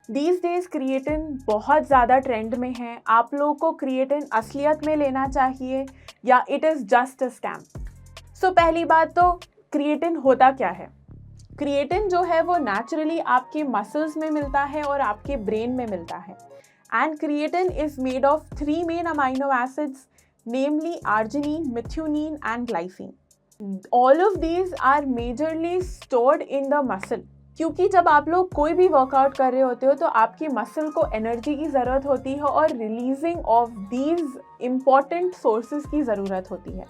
These days creatine बहुत ज़्यादा trend में है। आप लोगों को क्रिएटिन असलियत में लेना चाहिए या it is just a scam? So पहली बात तो क्रिएटिन होता क्या है? क्रिएटिन जो है वो नेचुरली आपके मसल्स में मिलता है और आपके ब्रेन में मिलता है। And creatine is made of 3 main amino acids, namely arginine, methionine and glycine. All of these are majorly stored in the muscle, क्योंकि जब आप लोग कोई भी वर्कआउट कर रहे होते हो तो आपकी मसल को एनर्जी की ज़रूरत होती है और releasing of these important sources की ज़रूरत होती है।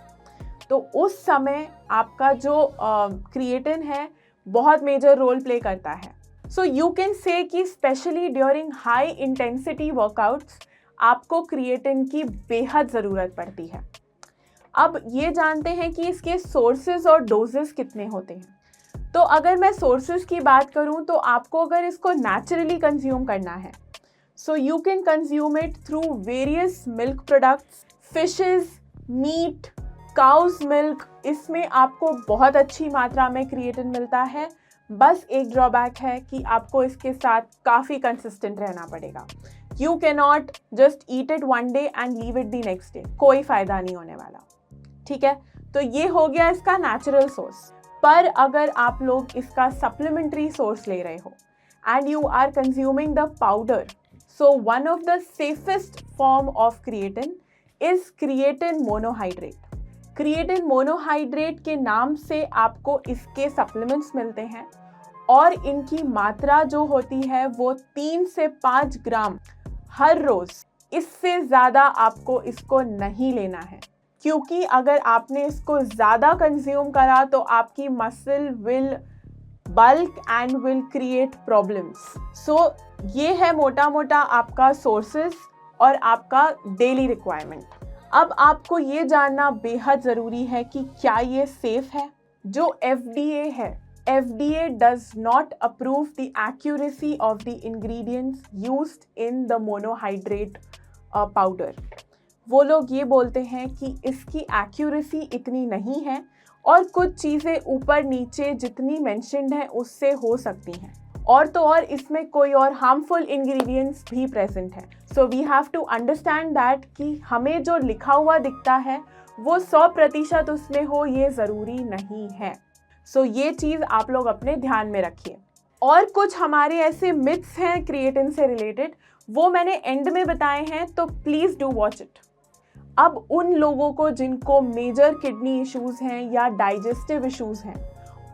तो उस समय आपका जो क्रिएटिन है बहुत मेजर रोल प्ले करता है। सो यू कैन से कि specially during high intensity workouts आपको क्रिएटिन की बेहद ज़रूरत पड़ती है। अब ये जानते हैं कि इसके सोर्सेज और डोजेस कितने होते हैं। तो अगर मैं सोर्सेज की बात करूं तो आपको अगर इसको नेचुरली कंज्यूम करना है, so you can consume it through various milk products, fishes, meat, cow's milk. इसमें आपको बहुत अच्छी मात्रा में क्रिएटिन मिलता है। बस एक ड्रॉबैक है कि आपको इसके साथ काफ़ी कंसिस्टेंट रहना पड़ेगा। You can not just eat it one day and leave it the next day, कोई फ़ायदा नहीं होने वाला। ठीक है, तो ये हो गया इसका नेचुरल सोर्स। पर अगर आप लोग इसका सप्लीमेंट्री सोर्स ले रहे हो and you are consuming the powder, so one of the safest form of creatine is creatine monohydrate. Creatine monohydrate के नाम से आपको इसके सप्लीमेंट्स मिलते हैं और इनकी मात्रा जो होती है वो 3 से 5 ग्राम हर रोज़। इससे ज़्यादा आपको इसको नहीं लेना है, क्योंकि अगर आपने इसको ज़्यादा कंज्यूम करा तो आपकी muscle will bulk and will create problems. So ये है मोटा मोटा आपका सोर्सेस और आपका डेली रिक्वायरमेंट। अब आपको ये जानना बेहद ज़रूरी है कि क्या ये सेफ़ है। जो FDA है, FDA does not approve the accuracy of the ingredients used in the monohydrate powder। वो लोग ये बोलते हैं कि इसकी एक्यूरेसी इतनी नहीं है और कुछ चीज़ें ऊपर नीचे जितनी मेंशन्ड हैं उससे हो सकती हैं, और तो और इसमें कोई और हार्मफुल इंग्रेडिएंट्स भी प्रेजेंट हैं। So we have to understand that कि हमें जो लिखा हुआ दिखता है वो 100% उसमें हो ये ज़रूरी नहीं है। सो ये चीज़ आप लोग अपने ध्यान में रखिए। और कुछ हमारे ऐसे मिथ्स हैं क्रिएटिन से रिलेटेड, वो मैंने एंड में बताए हैं, तो प्लीज़ डू वॉच इट। अब उन लोगों को जिनको मेजर किडनी इश्यूज़ हैं या डाइजेस्टिव इश्यूज़ हैं,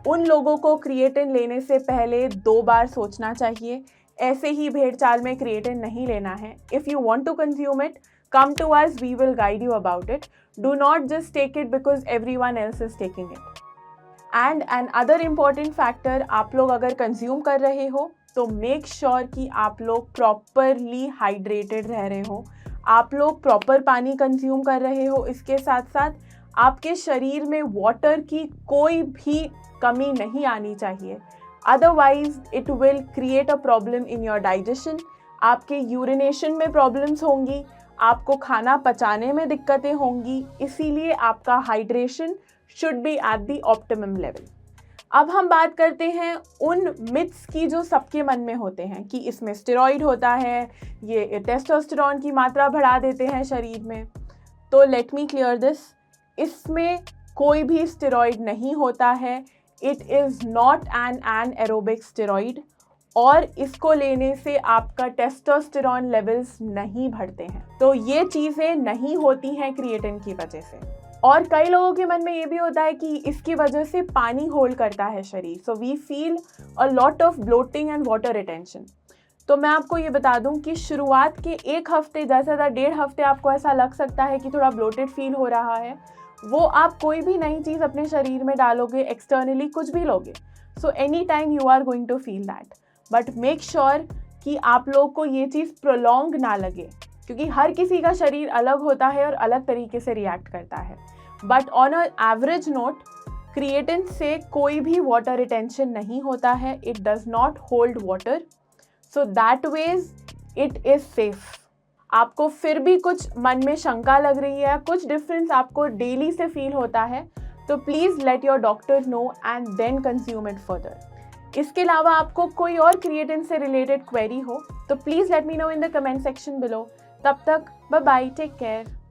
उन लोगों को क्रिएटिन लेने से पहले 2 बार सोचना चाहिए। ऐसे ही भेड़ चाल में क्रिएटिन नहीं लेना है। If you want to consume it, come to us, we will guide you about it. Do not just take it because everyone else is taking it. And another important factor, आप लोग अगर consume कर रहे हो तो make sure कि आप लोग प्रॉपरली हाइड्रेटेड रह रहे हो, आप लोग प्रॉपर पानी कंज्यूम कर रहे हो। इसके साथ साथ आपके शरीर में वाटर की कोई भी कमी नहीं आनी चाहिए, otherwise it will create a problem in your digestion. आपके यूरिनेशन में प्रॉब्लम्स होंगी, आपको खाना पचाने में दिक्कतें होंगी, इसीलिए आपका hydration should be at the optimum level. अब हम बात करते हैं उन मिथ्स की जो सबके मन में होते हैं कि इसमें स्टेरॉइड होता है, ये टेस्टोस्टेरोन की मात्रा बढ़ा देते हैं शरीर में। तो लेट मी क्लियर दिस, इसमें कोई भी स्टेरॉइड नहीं होता है। It is not an aerobic steroid और इसको लेने से आपका टेस्टोस्टेरोन लेवल्स नहीं बढ़ते हैं। तो ये चीज़ें नहीं होती हैं क्रिएटिन की वजह से। और कई लोगों के मन में ये भी होता है कि इसकी वजह से पानी होल्ड करता है शरीर, so we feel a lot of bloating and water retention. तो मैं आपको ये बता दूं कि शुरुआत के 1 हफ्ते, ज़्यादा 1.5 हफ्ते आपको ऐसा लग सकता है कि थोड़ा ब्लोटेड फील हो रहा है। वो आप कोई भी नई चीज़ अपने शरीर में डालोगे, एक्सटर्नली कुछ भी लोगे, so any time you are going to feel that. But make sure कि आप लोग को ये चीज़ प्रोलॉन्ग ना लगे, क्योंकि हर किसी का शरीर अलग होता है और अलग तरीके से रिएक्ट करता है। But on a average note, creatine से कोई भी वाटर रिटेंशन नहीं होता है। It does not hold water, so that ways it is safe. आपको फिर भी कुछ मन में शंका लग रही है, कुछ डिफरेंस आपको डेली से फील होता है, तो please let your doctor know and then consume it further. इसके अलावा आपको कोई और क्रिएटिन से रिलेटेड क्वेरी हो तो please let me know in the comment section below. तब तक बाय बाय, टेक केयर।